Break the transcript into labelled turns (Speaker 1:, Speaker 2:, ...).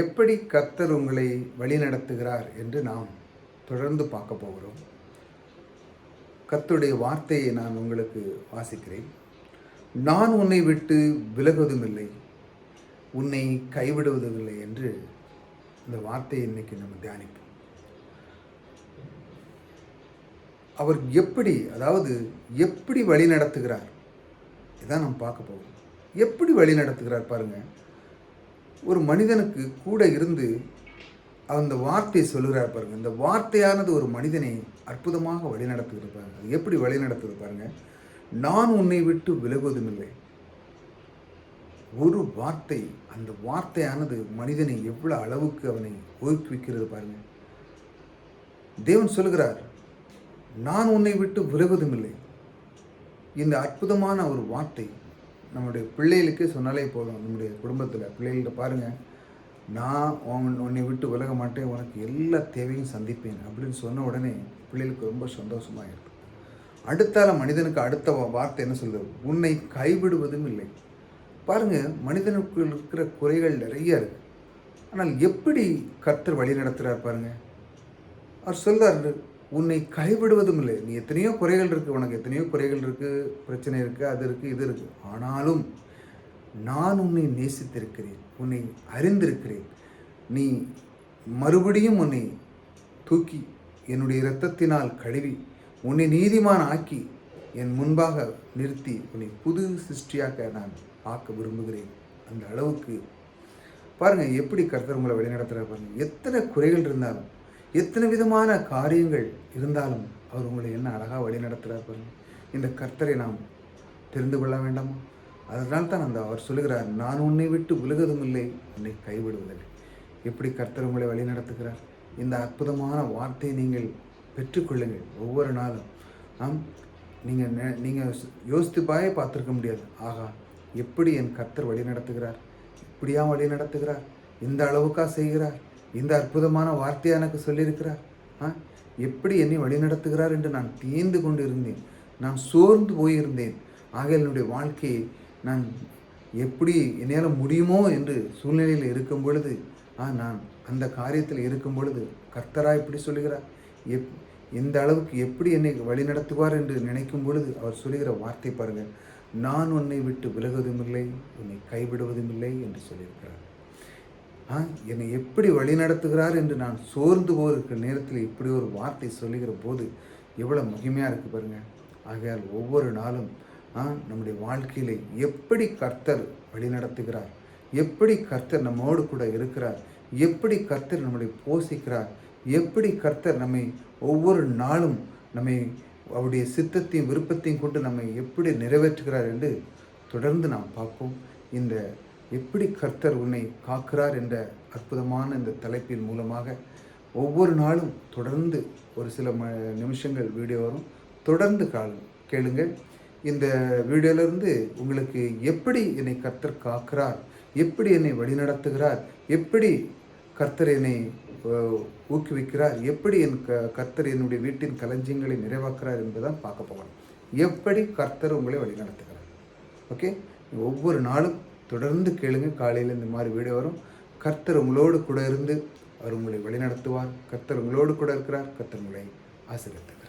Speaker 1: எப்படி கர்த்தர் உங்களை வழிநடத்துகிறார் என்று நாம் தொடர்ந்து பார்க்க போகிறோம். கர்த்தருடைய வார்த்தையை நான் உங்களுக்கு வாசிக்கிறேன். நான் உன்னை விட்டு விலகுவதுமில்லை, உன்னை கைவிடுவதுமில்லை என்று இந்த வார்த்தையை இன்னைக்கு நம்ம தியானிப்போம். அவர் எப்படி வழி நடத்துகிறார் இதான் நம்ம பார்க்க போகிறோம். எப்படி வழி நடத்துகிறார் பாருங்க. ஒரு மனிதனுக்கு கூட இருந்து அந்த வார்த்தையை சொல்லுகிறார் பாருங்க. இந்த வார்த்தையானது ஒரு மனிதனை அற்புதமாக வழி நடத்துகிறது பாருங்க. எப்படி வழி நடத்துகிறது பாருங்க. நான் உன்னை விட்டு விலகுவதுமில்லை. ஒரு வார்த்தை, அந்த வார்த்தையானது மனிதனை எவ்வளவு அளவுக்கு அவனை ஊக்குவிக்கிறது பாருங்க. தேவன் சொல்லுகிறார், நான் உன்னை விட்டு விலகுவதுமில்லை. இந்த அற்புதமான ஒரு வார்த்தை நம்முடைய பிள்ளைகளுக்கே சொன்னாலே போதும். நம்முடைய குடும்பத்தில் பிள்ளைகள்கிட்ட பாருங்கள், நான் உன்னை விட்டு விலக மாட்டேன், உனக்கு எல்லா தேவையும் சந்திப்பேன் அப்படின்னு சொன்ன உடனே பிள்ளைகளுக்கு ரொம்ப சந்தோஷமாக இருக்கும். அடுத்தால மனிதனுக்கு அடுத்த வார்த்தை என்ன சொல்கிறது? உன்னை கைவிடுவதும் இல்லை. பாருங்கள், மனிதனுக்கு இருக்கிற குறைகள் நிறைய இருக்குது. ஆனால் எப்படி கர்த்தர் வழி நடத்துகிறார் பாருங்கள். அவர் சொல்கிறார், உன்னை கைவிடுவதும் இல்லை. நீ எத்தனையோ குறைகள் இருக்குது, உனக்கு எத்தனையோ குறைகள் இருக்குது, பிரச்சனை இருக்குது, அது இருக்குது, இது இருக்குது. ஆனாலும் நான் உன்னை நேசித்திருக்கிறேன், உன்னை அறிந்திருக்கிறேன். நீ மறுபடியும் உன்னை தூக்கி என்னுடைய இரத்தத்தினால் கழுவி உன்னை நீதிமான் ஆக்கி என் முன்பாக நிறுத்தி உன்னை புது சிருஷ்டியாக நான் பார்க்க விரும்புகிறேன். அந்த அளவுக்கு பாருங்கள் எப்படி கர்த்தர் உங்களை வழிநடத்துகிறார் பாருங்கள். எத்தனை குறைகள் இருந்தாலும், எத்தனை விதமான காரியங்கள் இருந்தாலும் அவர் உங்களை என்ன அழகாக வழி நடத்துகிறார் பாருங்க. இந்த கர்த்தரை நாம் தெரிந்து கொள்ள வேண்டாமா? அதனால் தான் அவர் சொல்லுகிறார், நான் உன்னை விட்டு விலகுவதும் இல்லை, உன்னை கைவிடுவதில்லை. எப்படி கர்த்தர் உங்களை வழி நடத்துகிறார்? இந்த அற்புதமான வார்த்தையை நீங்கள் பெற்றுக்கொள்ளுங்கள். ஒவ்வொரு நாளும் நீங்கள் யோசித்துப்பாயே பார்த்துருக்க முடியாது. ஆகா, எப்படி என் கர்த்தர் வழி நடத்துகிறார், இப்படியா வழி நடத்துகிறார், இந்த அளவுக்காக செய்கிறார், இந்த அற்புதமான வார்த்தையை எனக்கு சொல்லியிருக்கிறார், எப்படி என்னை வழி நடத்துகிறார் என்று நான் தீர்ந்து கொண்டு இருந்தேன், நான் சோர்ந்து போயிருந்தேன். ஆக என்னுடைய வாழ்க்கையை நான் எப்படி என்னால் முடியுமோ என்று சூழ்நிலையில் இருக்கும் பொழுது, நான் அந்த காரியத்தில் இருக்கும் பொழுது கர்த்தராக எப்படி சொல்லுகிறார், இந்த அளவுக்கு எப்படி என்னை வழி நடத்துவார் என்று நினைக்கும் பொழுது அவர் சொல்லுகிற வார்த்தை பாருங்கள். நான் உன்னை விட்டு விலகுவதும் இல்லை, உன்னை கைவிடுவதும் இல்லை என்று சொல்லியிருக்கிறார். என்னை எப்படி வழி நடத்துகிறார் என்று நான் சோர்ந்து போயிருக்கிற நேரத்தில் இப்படி ஒரு வார்த்தை சொல்லுகிற போது எவ்வளோ மகிமையாக இருக்குது பாருங்கள். ஆகையால் ஒவ்வொரு நாளும் நம்முடைய வாழ்க்கையில் எப்படி கர்த்தர் வழி நடத்துகிறார், எப்படி கர்த்தர் நம்மோடு கூட இருக்கிறார், எப்படி கர்த்தர் நம்மளை போஷிக்கிறார், எப்படி கர்த்தர் நம்மை ஒவ்வொரு நாளும் நம்மை அவருடைய சித்தத்தையும் விருப்பத்தையும் கொண்டு நம்மை எப்படி நிறைவேற்றுகிறார் என்று தொடர்ந்து நாம் பார்ப்போம். இந்த எப்படி கர்த்தர் உன்னை காக்கிறார் என்ற அற்புதமான இந்த தலைப்பின் மூலமாக ஒவ்வொரு நாளும் தொடர்ந்து ஒரு சில நிமிஷங்கள் வீடியோ வரும். தொடர்ந்து கேளுங்கள். இந்த வீடியோவிலிருந்து உங்களுக்கு எப்படி என்னை கர்த்தர் காக்கிறார், எப்படி என்னை வழிநடத்துகிறார், எப்படி கர்த்தர் என்னை ஊக்குவிக்கிறார், எப்படி கர்த்தர் என்னுடைய வீட்டின் களஞ்சியங்களை நிறைவாக்குறார் என்பதான் பார்க்க போகணும். எப்படி கர்த்தர் உங்களை வழிநடத்துகிறார். ஓகே, ஒவ்வொரு நாளும் தொடர்ந்து கேளுங்க. காலையில் இந்த மாதிரி வீடியோ வரும். கர்த்தர் உங்களோடு கூட இருந்து அவர் உங்களை வழிநடத்துவார். கர்த்தர் உங்களோடு கூட இருக்கிறார். கர்த்தர் உங்களை ஆசீர்வதிக்கிறார்.